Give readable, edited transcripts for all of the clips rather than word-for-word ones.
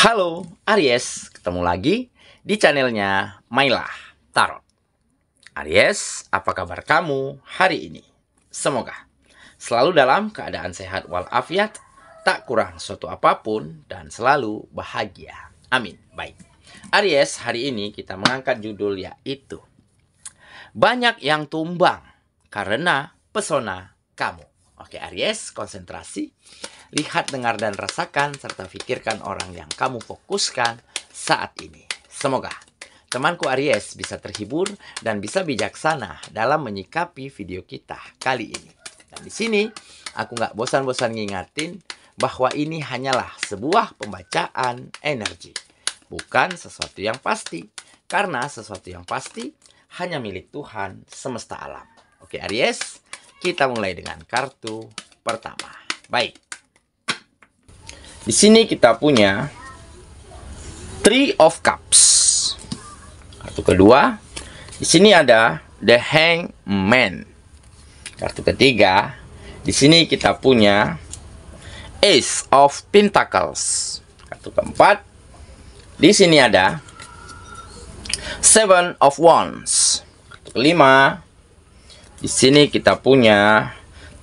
Halo Aries, ketemu lagi di channelnya Mailah Tarot. Aries, apa kabar kamu hari ini? Semoga selalu dalam keadaan sehat walafiat, tak kurang suatu apapun, dan selalu bahagia. Amin. Baik, Aries, hari ini kita mengangkat judul yaitu banyak yang tumbang karena pesona kamu. Oke Aries, konsentrasi. Lihat, dengar, dan rasakan, serta pikirkan orang yang kamu fokuskan saat ini. Semoga temanku Aries bisa terhibur dan bisa bijaksana dalam menyikapi video kita kali ini. Dan di sini, aku nggak bosan-bosan ngingatin bahwa ini hanyalah sebuah pembacaan energi. Bukan sesuatu yang pasti. Karena sesuatu yang pasti hanya milik Tuhan semesta alam. Oke Aries, kita mulai dengan kartu pertama. Baik. Di sini kita punya Three of Cups. Kartu kedua, di sini ada The Hangman. Kartu ketiga, di sini kita punya Ace of Pentacles. Kartu keempat, di sini ada Seven of Wands. Kartu kelima, di sini kita punya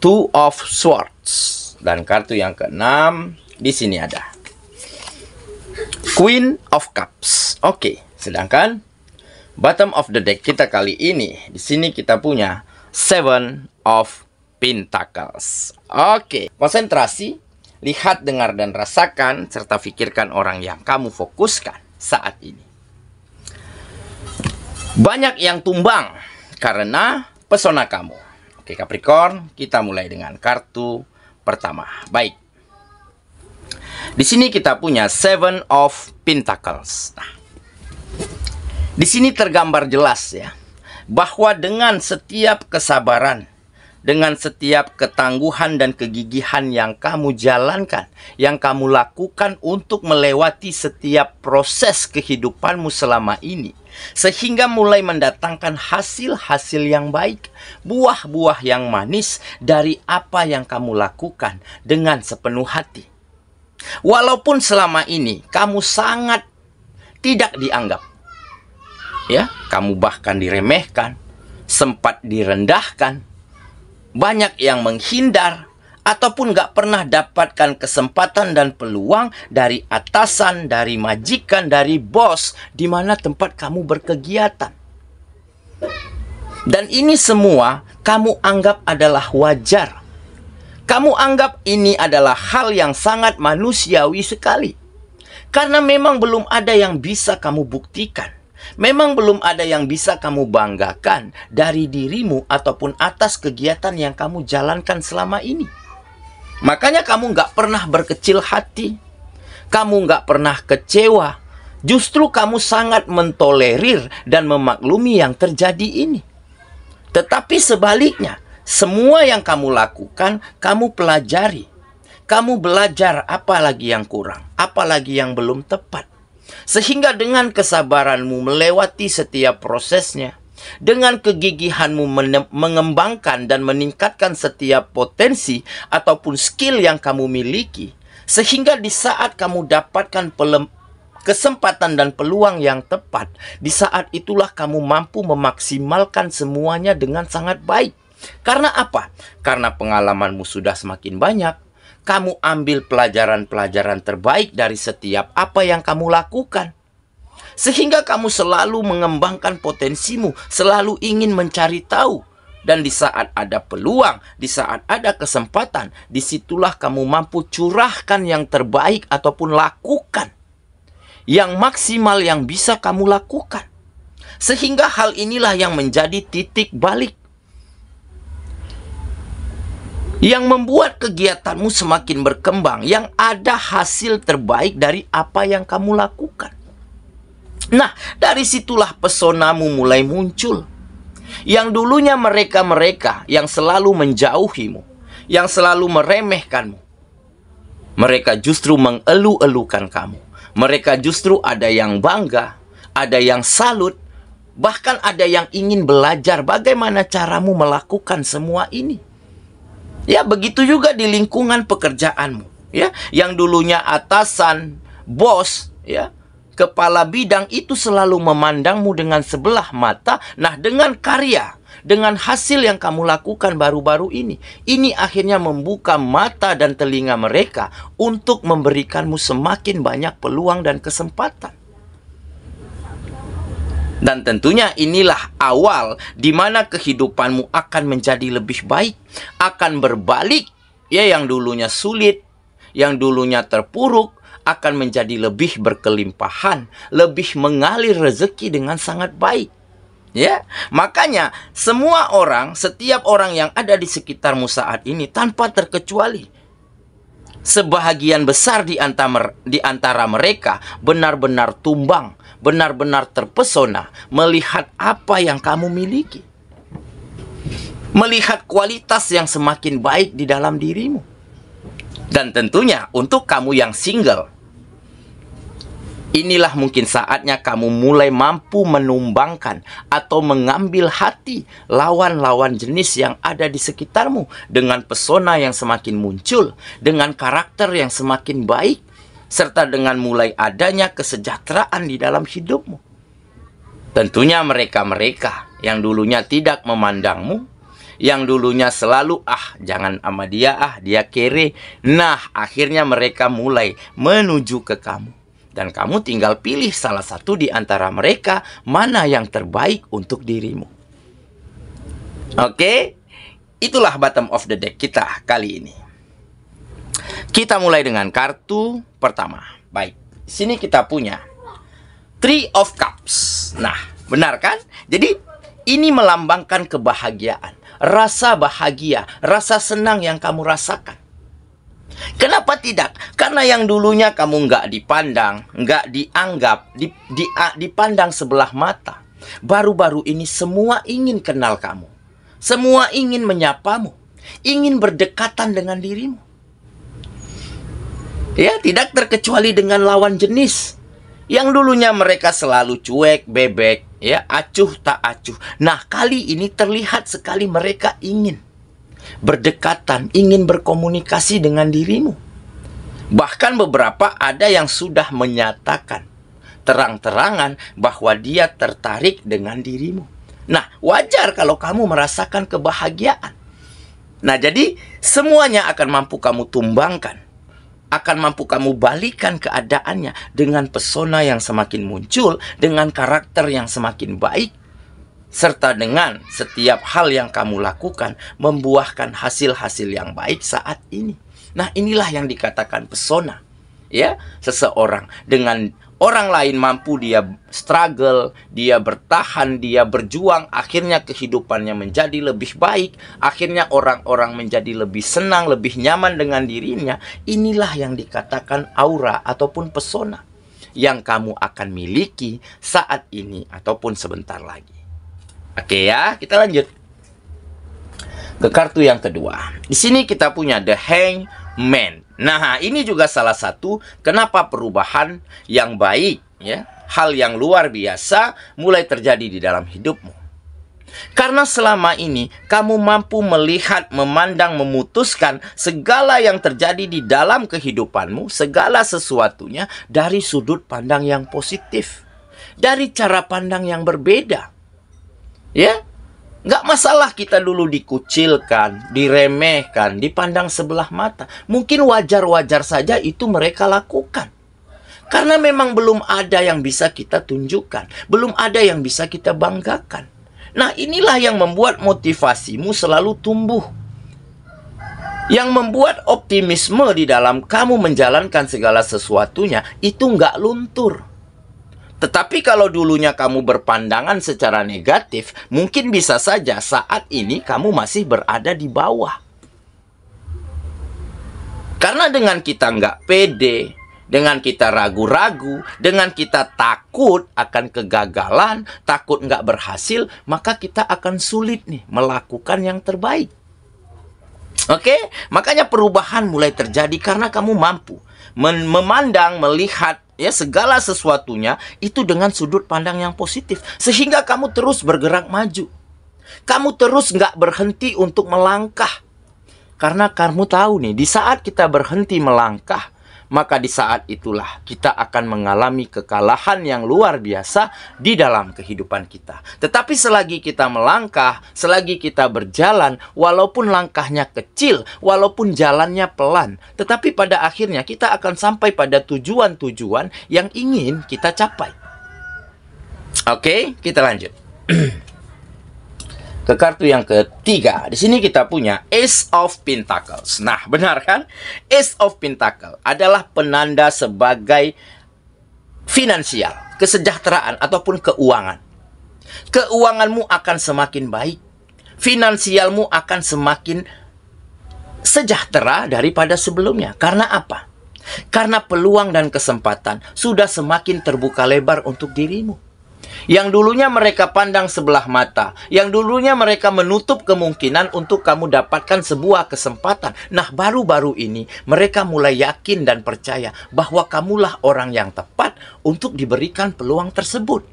Two of Swords. Dan kartu yang keenam, di sini ada Queen of Cups. Oke, sedangkan bottom of the deck kita kali ini, di sini kita punya Seven of Pentacles. Oke, konsentrasi, lihat, dengar, dan rasakan, serta pikirkan orang yang kamu fokuskan saat ini. Banyak yang tumbang karena pesona kamu. Oke Capricorn, kita mulai dengan kartu pertama. Baik. Di sini kita punya Seven of Pentacles. Nah, di sini tergambar jelas ya, bahwa dengan setiap kesabaran, dengan setiap ketangguhan dan kegigihan yang kamu jalankan, yang kamu lakukan untuk melewati setiap proses kehidupanmu selama ini, sehingga mulai mendatangkan hasil-hasil yang baik, buah-buah yang manis dari apa yang kamu lakukan dengan sepenuh hati. Walaupun selama ini kamu sangat tidak dianggap, ya, kamu bahkan diremehkan, sempat direndahkan, banyak yang menghindar, ataupun gak pernah dapatkan kesempatan dan peluang dari atasan, dari majikan, dari bos, di mana tempat kamu berkegiatan. Dan ini semua kamu anggap adalah wajar. Kamu anggap ini adalah hal yang sangat manusiawi sekali. Karena memang belum ada yang bisa kamu buktikan. Memang belum ada yang bisa kamu banggakan dari dirimu ataupun atas kegiatan yang kamu jalankan selama ini. Makanya kamu nggak pernah berkecil hati. Kamu nggak pernah kecewa. Justru kamu sangat mentolerir dan memaklumi yang terjadi ini. Tetapi sebaliknya, semua yang kamu lakukan, kamu pelajari. Kamu belajar apa lagi yang kurang, apa lagi yang belum tepat. Sehingga dengan kesabaranmu melewati setiap prosesnya, dengan kegigihanmu mengembangkan dan meningkatkan setiap potensi ataupun skill yang kamu miliki, sehingga di saat kamu dapatkan kesempatan dan peluang yang tepat, di saat itulah kamu mampu memaksimalkan semuanya dengan sangat baik. Karena apa? Karena pengalamanmu sudah semakin banyak. Kamu ambil pelajaran-pelajaran terbaik dari setiap apa yang kamu lakukan. Sehingga kamu selalu mengembangkan potensimu, selalu ingin mencari tahu. Dan di saat ada peluang, di saat ada kesempatan, disitulah kamu mampu curahkan yang terbaik ataupun lakukan yang maksimal yang bisa kamu lakukan. Sehingga hal inilah yang menjadi titik balik, yang membuat kegiatanmu semakin berkembang, yang ada hasil terbaik dari apa yang kamu lakukan. Nah, dari situlah pesonamu mulai muncul. Yang dulunya mereka-mereka yang selalu menjauhimu, yang selalu meremehkanmu, mereka justru mengeluh-elukan kamu. Mereka justru ada yang bangga, ada yang salut, bahkan ada yang ingin belajar bagaimana caramu melakukan semua ini. Ya, begitu juga di lingkungan pekerjaanmu, ya, yang dulunya atasan, bos, ya. Kepala bidang itu selalu memandangmu dengan sebelah mata. Nah, dengan karya, dengan hasil yang kamu lakukan baru-baru ini akhirnya membuka mata dan telinga mereka untuk memberikanmu semakin banyak peluang dan kesempatan. Dan tentunya inilah awal di mana kehidupanmu akan menjadi lebih baik, akan berbalik, ya, yang dulunya sulit, yang dulunya terpuruk, akan menjadi lebih berkelimpahan, lebih mengalir rezeki dengan sangat baik. Ya, makanya semua orang, setiap orang yang ada di sekitarmu saat ini tanpa terkecuali, sebahagian besar di antara mereka benar-benar tumbang, benar-benar terpesona melihat apa yang kamu miliki, melihat kualitas yang semakin baik di dalam dirimu. Dan tentunya untuk kamu yang single, inilah mungkin saatnya kamu mulai mampu menumbangkan atau mengambil hati lawan-lawan jenis yang ada di sekitarmu dengan pesona yang semakin muncul, dengan karakter yang semakin baik, serta dengan mulai adanya kesejahteraan di dalam hidupmu. Tentunya mereka-mereka yang dulunya tidak memandangmu, yang dulunya selalu, jangan sama dia, dia kere. Nah, akhirnya mereka mulai menuju ke kamu. Dan kamu tinggal pilih salah satu di antara mereka, mana yang terbaik untuk dirimu. Oke, itulah bottom of the deck kita kali ini. Kita mulai dengan kartu pertama. Baik, sini kita punya Three of Cups. Nah, benar kan? Jadi, ini melambangkan kebahagiaan, rasa bahagia, rasa senang yang kamu rasakan. Kenapa tidak? Karena yang dulunya kamu nggak dipandang, nggak dianggap, dipandang sebelah mata. Baru-baru ini semua ingin kenal kamu. Semua ingin menyapamu, ingin berdekatan dengan dirimu. Ya, tidak terkecuali dengan lawan jenis. Yang dulunya mereka selalu cuek, bebek, ya, acuh tak acuh. Nah, kali ini terlihat sekali mereka ingin berdekatan, ingin berkomunikasi dengan dirimu. Bahkan beberapa ada yang sudah menyatakan terang-terangan bahwa dia tertarik dengan dirimu. Nah, wajar kalau kamu merasakan kebahagiaan. Nah, jadi semuanya akan mampu kamu tumbangkan, akan mampu kamu balikan keadaannya dengan pesona yang semakin muncul, dengan karakter yang semakin baik, serta dengan setiap hal yang kamu lakukan membuahkan hasil-hasil yang baik saat ini. Nah, inilah yang dikatakan pesona. Ya, seseorang dengan orang lain mampu dia struggle, dia bertahan, dia berjuang, akhirnya kehidupannya menjadi lebih baik, akhirnya orang-orang menjadi lebih senang, lebih nyaman dengan dirinya. Inilah yang dikatakan aura ataupun pesona yang kamu akan miliki saat ini ataupun sebentar lagi. Oke ya, kita lanjut ke kartu yang kedua. Di sini kita punya The Hangman. Nah, ini juga salah satu kenapa perubahan yang baik, ya, hal yang luar biasa mulai terjadi di dalam hidupmu. Karena selama ini kamu mampu melihat, memandang, memutuskan segala yang terjadi di dalam kehidupanmu, segala sesuatunya dari sudut pandang yang positif, dari cara pandang yang berbeda. Ya, nggak masalah kita dulu dikucilkan, diremehkan, dipandang sebelah mata. Mungkin wajar-wajar saja itu mereka lakukan. Karena memang belum ada yang bisa kita tunjukkan, belum ada yang bisa kita banggakan. Nah, inilah yang membuat motivasimu selalu tumbuh, yang membuat optimisme di dalam kamu menjalankan segala sesuatunya itu nggak luntur. Tetapi kalau dulunya kamu berpandangan secara negatif, mungkin bisa saja saat ini kamu masih berada di bawah. Karena dengan kita nggak pede, dengan kita ragu-ragu, dengan kita takut akan kegagalan, takut nggak berhasil, maka kita akan sulit nih melakukan yang terbaik. Oke? Makanya perubahan mulai terjadi karena kamu mampu memandang, melihat, ya, segala sesuatunya itu dengan sudut pandang yang positif. Sehingga kamu terus bergerak maju. Kamu terus nggak berhenti untuk melangkah. Karena kamu tahu nih, di saat kita berhenti melangkah, maka di saat itulah kita akan mengalami kekalahan yang luar biasa di dalam kehidupan kita. Tetapi selagi kita melangkah, selagi kita berjalan, walaupun langkahnya kecil, walaupun jalannya pelan, tetapi pada akhirnya kita akan sampai pada tujuan-tujuan yang ingin kita capai. Oke, kita lanjut. Ke kartu yang ketiga. Di sini kita punya Ace of Pentacles. Nah, benar kan? Ace of Pentacles adalah penanda sebagai finansial, kesejahteraan ataupun keuangan. Keuanganmu akan semakin baik. Finansialmu akan semakin sejahtera daripada sebelumnya. Karena apa? Karena peluang dan kesempatan sudah semakin terbuka lebar untuk dirimu. Yang dulunya mereka pandang sebelah mata, yang dulunya mereka menutup kemungkinan untuk kamu dapatkan sebuah kesempatan. Nah, baru-baru ini mereka mulai yakin dan percaya bahwa kamulah orang yang tepat untuk diberikan peluang tersebut.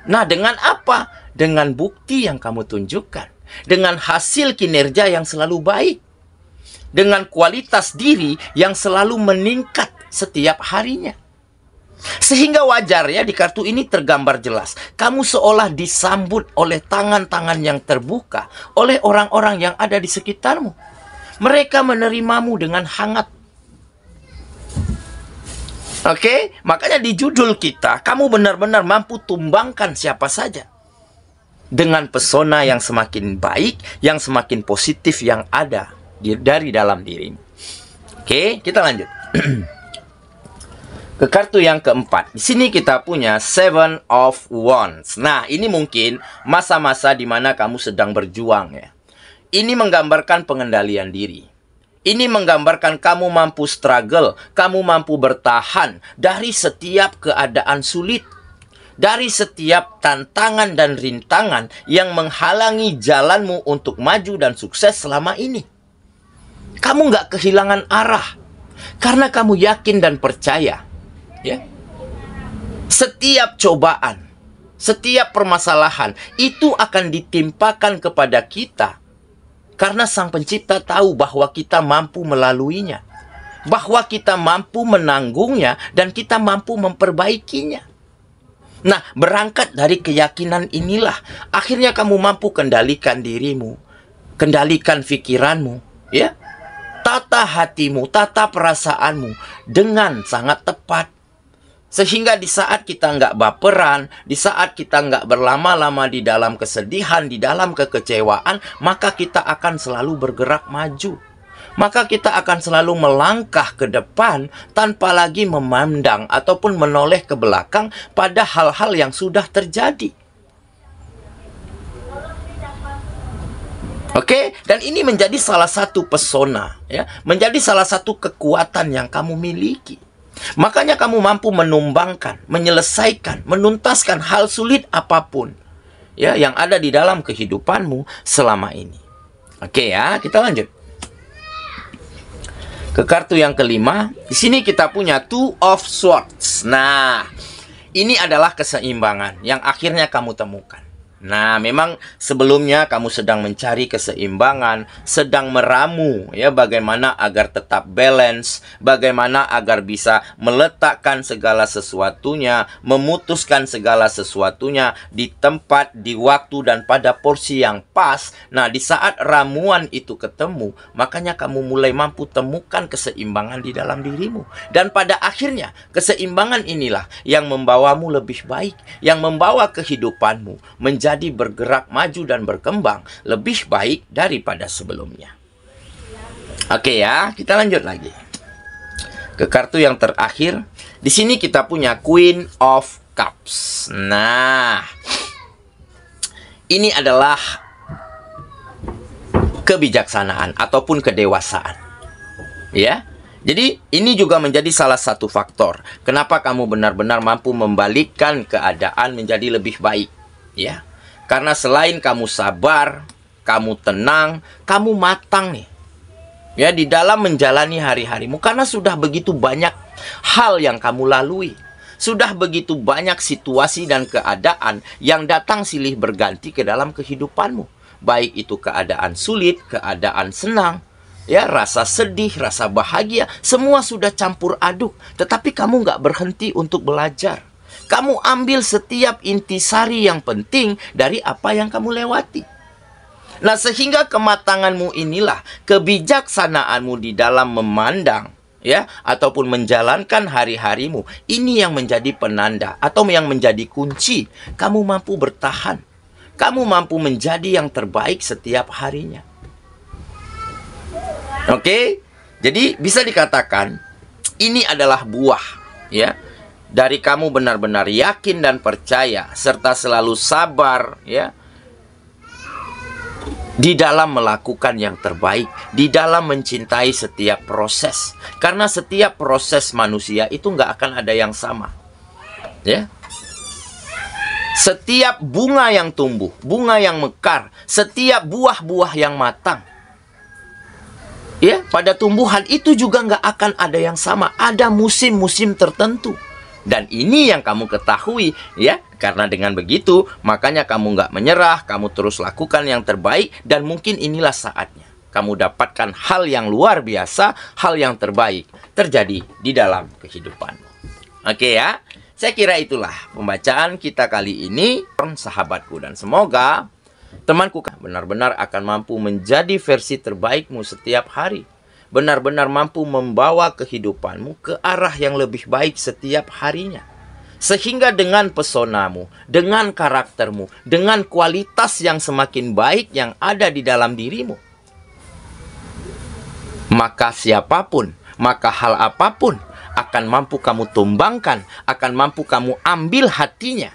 Nah, dengan apa? Dengan bukti yang kamu tunjukkan, dengan hasil kinerja yang selalu baik, dengan kualitas diri yang selalu meningkat setiap harinya. Sehingga wajar ya, di kartu ini tergambar jelas, kamu seolah disambut oleh tangan-tangan yang terbuka oleh orang-orang yang ada di sekitarmu. Mereka menerimamu dengan hangat. Oke, makanya di judul kita, kamu benar-benar mampu tumbangkan siapa saja dengan pesona yang semakin baik, yang semakin positif yang ada dari dalam dirimu. Oke, kita lanjut. Ke kartu yang keempat. Di sini kita punya Seven of Wands. Nah, ini mungkin masa-masa di mana kamu sedang berjuang ya. Ini menggambarkan pengendalian diri. Ini menggambarkan kamu mampu struggle, kamu mampu bertahan dari setiap keadaan sulit, dari setiap tantangan dan rintangan yang menghalangi jalanmu untuk maju dan sukses selama ini. Kamu nggak kehilangan arah karena kamu yakin dan percaya. Ya. Setiap cobaan, setiap permasalahan itu akan ditimpakan kepada kita karena Sang Pencipta tahu bahwa kita mampu melaluinya, bahwa kita mampu menanggungnya dan kita mampu memperbaikinya. Nah, berangkat dari keyakinan inilah akhirnya kamu mampu kendalikan dirimu, kendalikan pikiranmu, ya. Tata hatimu, tata perasaanmu dengan sangat tepat. Sehingga di saat kita nggak baperan, di saat kita nggak berlama-lama di dalam kesedihan, di dalam kekecewaan, maka kita akan selalu bergerak maju. Maka kita akan selalu melangkah ke depan tanpa lagi memandang ataupun menoleh ke belakang pada hal-hal yang sudah terjadi. Oke, dan ini menjadi salah satu pesona, ya, menjadi salah satu kekuatan yang kamu miliki. Makanya kamu mampu menumbangkan, menyelesaikan, menuntaskan hal sulit apapun ya yang ada di dalam kehidupanmu selama ini. Oke ya, kita lanjut. Ke kartu yang kelima, di sini kita punya Two of Swords. Nah, ini adalah keseimbangan yang akhirnya kamu temukan. Nah, memang sebelumnya kamu sedang mencari keseimbangan, sedang meramu ya bagaimana agar tetap balance, bagaimana agar bisa meletakkan segala sesuatunya, memutuskan segala sesuatunya di tempat, di waktu dan pada porsi yang pas. Nah, di saat ramuan itu ketemu, makanya kamu mulai mampu temukan keseimbangan di dalam dirimu. Dan pada akhirnya, keseimbangan inilah yang membawamu lebih baik, yang membawa kehidupanmu menjadi bergerak maju dan berkembang lebih baik daripada sebelumnya. Oke ya, kita lanjut lagi. Ke kartu yang terakhir, di sini kita punya Queen of Cups. Nah, ini adalah kebijaksanaan ataupun kedewasaan. Ya. Jadi ini juga menjadi salah satu faktor kenapa kamu benar-benar mampu membalikkan keadaan menjadi lebih baik. Ya. Karena selain kamu sabar, kamu tenang, kamu matang nih. Ya, di dalam menjalani hari-harimu. Karena sudah begitu banyak hal yang kamu lalui. Sudah begitu banyak situasi dan keadaan yang datang silih berganti ke dalam kehidupanmu. Baik itu keadaan sulit, keadaan senang, ya, rasa sedih, rasa bahagia, semua sudah campur aduk. Tetapi kamu nggak berhenti untuk belajar. Kamu ambil setiap intisari yang penting dari apa yang kamu lewati. Nah, sehingga kematanganmu inilah, kebijaksanaanmu di dalam memandang, ya, ataupun menjalankan hari-harimu, ini yang menjadi penanda atau yang menjadi kunci kamu mampu bertahan. Kamu mampu menjadi yang terbaik setiap harinya. Oke? Jadi bisa dikatakan ini adalah buah, ya, dari kamu benar-benar yakin dan percaya serta selalu sabar, ya, di dalam melakukan yang terbaik, di dalam mencintai setiap proses. Karena setiap proses manusia itu nggak akan ada yang sama, ya. Setiap bunga yang tumbuh, bunga yang mekar, setiap buah-buah yang matang, ya, pada tumbuhan itu juga nggak akan ada yang sama. Ada musim-musim tertentu. Dan ini yang kamu ketahui, ya. Karena dengan begitu, makanya kamu nggak menyerah, kamu terus lakukan yang terbaik, dan mungkin inilah saatnya kamu dapatkan hal yang luar biasa, hal yang terbaik terjadi di dalam kehidupanmu. Oke ya, saya kira itulah pembacaan kita kali ini, sahabatku, dan semoga temanku benar-benar akan mampu menjadi versi terbaikmu setiap hari. Benar-benar mampu membawa kehidupanmu ke arah yang lebih baik setiap harinya. Sehingga dengan pesonamu, dengan karaktermu, dengan kualitas yang semakin baik yang ada di dalam dirimu, maka siapapun, maka hal apapun akan mampu kamu tumbangkan, akan mampu kamu ambil hatinya.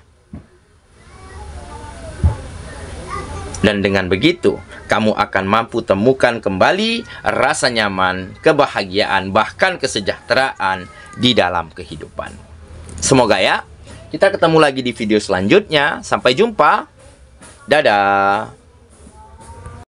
Dan dengan begitu, kamu akan mampu temukan kembali rasa nyaman, kebahagiaan, bahkan kesejahteraan di dalam kehidupan. Semoga ya, kita ketemu lagi di video selanjutnya. Sampai jumpa. Dadah.